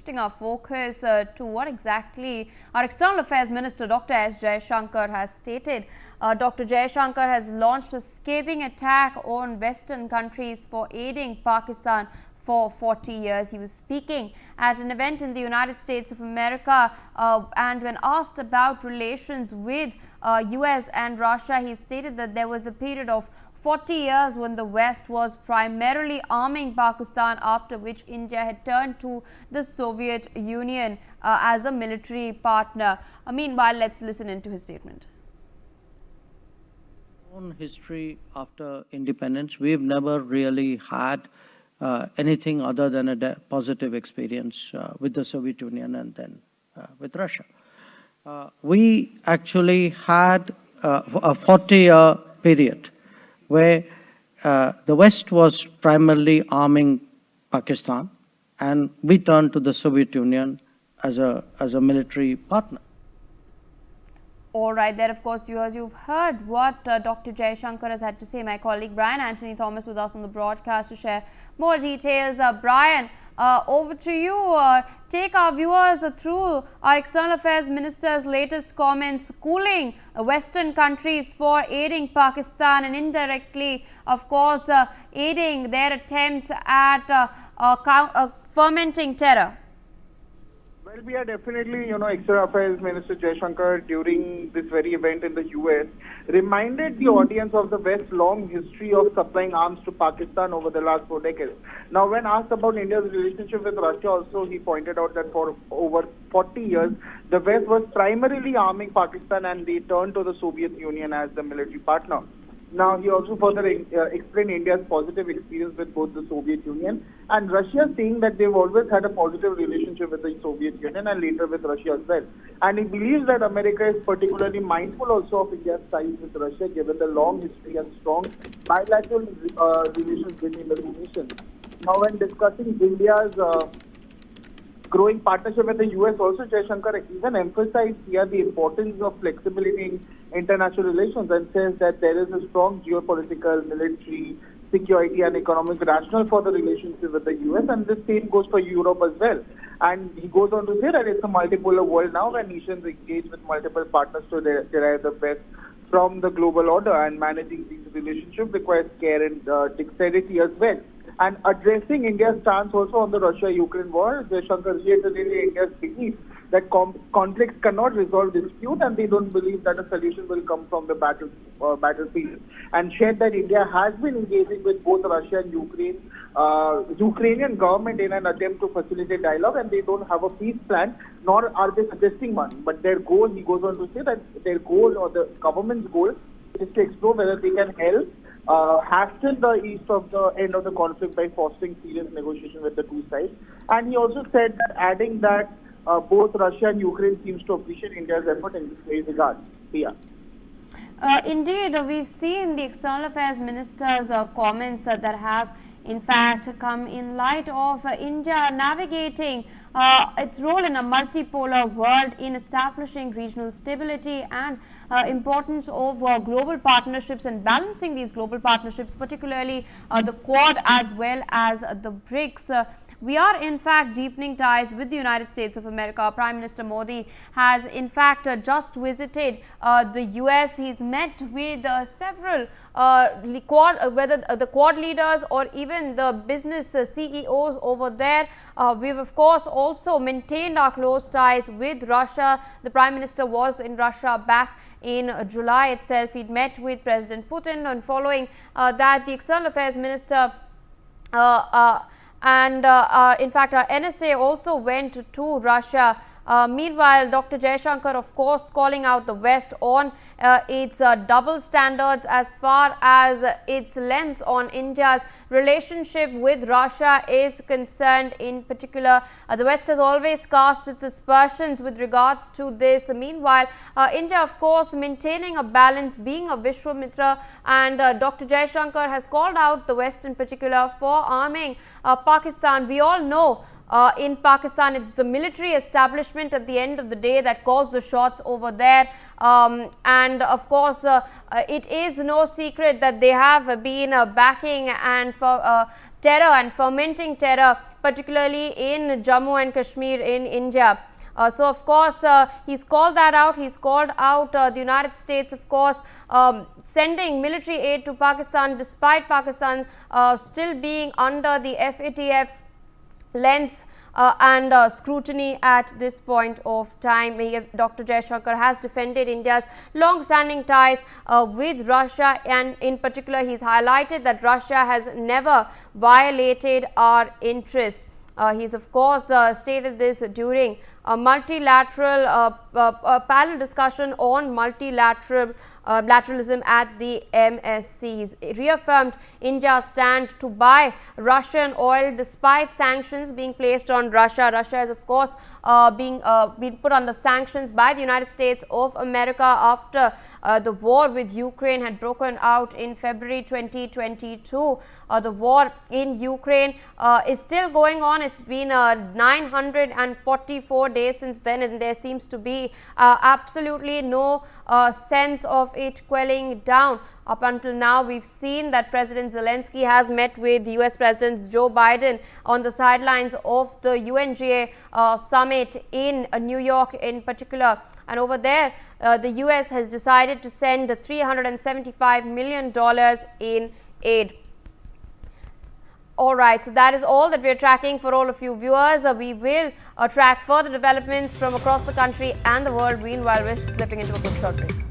shifting our focus to what exactly our External Affairs Minister Dr Jaishankar has stated. Dr Jaishankar has launched a scathing attack on Western countries for aiding Pakistan for 40 years. He was speaking at an event in the United States of America, and when asked about relations with US and Russia, he stated that there was a period of 40 years when the West was primarily arming Pakistan, after which India had turned to the Soviet Union as a military partner. Meanwhile, let's listen into his statement. Own history after independence, we've never really had anything other than a positive experience with the Soviet Union and then with Russia. We actually had a 40-year period where the West was primarily arming Pakistan, and we turned to the Soviet Union as a military partner. All right, there of course you've heard what Dr Jaishankar has had to say. My colleague Brian Anthony Thomas with us on the broadcast to share more details. Brian, over to you. Take our viewers through our External Affairs Minister's latest comments, cooling Western countries for aiding Pakistan and indirectly, of course, aiding their attempts at fomenting terror. Well, we are definitely, External Affairs Minister Jaishankar, during this very event in the US, reminded the audience of the West's long history of supplying arms to Pakistan over the last 4 decades. Now, when asked about India's relationship with Russia also, he pointed out that for over 40 years, the West was primarily arming Pakistan and they turned to the Soviet Union as the military partner. Now, he also further explained India's positive experience with both the Soviet Union and Russia, saying that they've always had a positive relationship with the Soviet Union and later with Russia as well. And he believes that America is particularly mindful also of India's ties with Russia, given the long history and strong bilateral relations between the two nations. Now, when discussing India's growing partnership with the US, also Jaishankar even emphasized here the importance of flexibility in international relations and says that there is a strong geopolitical, military, security and economic rationale for the relationship with the US, and the same goes for Europe as well. And he goes on to say that it's a multipolar world now where nations engage with multiple partners to derive the best from the global order, and managing these relationships requires care and dexterity as well. And addressing India's stance also on the Russia-Ukraine war, Jaishankar reiterated India's belief that conflicts cannot resolve dispute, and they don't believe that a solution will come from the battlefield. And shared that India has been engaging with both Russia and Ukrainian government in an attempt to facilitate dialogue, and they don't have a peace plan, nor are they suggesting one. But their goal, he goes on to say that their goal, or the government's goal, is to explore whether they can help hasten the east of the end of the conflict by fostering serious negotiation with the two sides. And he also said that, adding that both Russia and Ukraine seems to appreciate India's effort in this regard. Yeah. Indeed, we've seen the External Affairs Minister's comments that have in fact come in light of India navigating its role in a multipolar world in establishing regional stability and importance of global partnerships and balancing these global partnerships, particularly the Quad as well as the BRICS. We are in fact deepening ties with the United States of America. Prime Minister Modi has in fact just visited the US. He's met with several whether the Quad leaders or even the business CEOs over there. We've of course also maintained our close ties with Russia. The Prime Minister was in Russia back in July itself. He'd met with President Putin, and following that, the External Affairs Minister in fact, our NSA also went to Russia. Meanwhile, Dr Jaishankar, of course, calling out the West on its double standards as far as its lens on India's relationship with Russia is concerned. In particular, the West has always cast its aspersions with regards to this. Meanwhile, India, of course, maintaining a balance, being a Vishwamitra, and Dr Jaishankar has called out the West in particular for arming Pakistan. We all know in Pakistan, it's the military establishment at the end of the day that calls the shots over there. And of course, it is no secret that they have been backing and terror and fomenting terror particularly in Jammu and Kashmir in India. So, of course, he's called that out. He's called out the United States, of course, sending military aid to Pakistan despite Pakistan still being under the FATF's lens and scrutiny at this point of time. Dr. Jaishankar has defended India's long-standing ties with Russia, and in particular he's highlighted that Russia has never violated our interest. He's of course stated this during a multilateral panel discussion on multilateralism at the MSCs. He reaffirmed India's stand to buy Russian oil despite sanctions being placed on Russia. Russia is of course being put under sanctions by the United States of America after the war with Ukraine had broken out in February 2022. The war in Ukraine is still going on. It's been 944 days since then, and there seems to be absolutely no sense of it quelling down. Up until now, we've seen that President Zelensky has met with US President Joe Biden on the sidelines of the UNGA summit in New York in particular. And over there, the US has decided to send $375 million in aid. Alright, so that is all that we are tracking for all of you viewers. We will track further developments from across the country and the world. Meanwhile, we're slipping into a quick short break.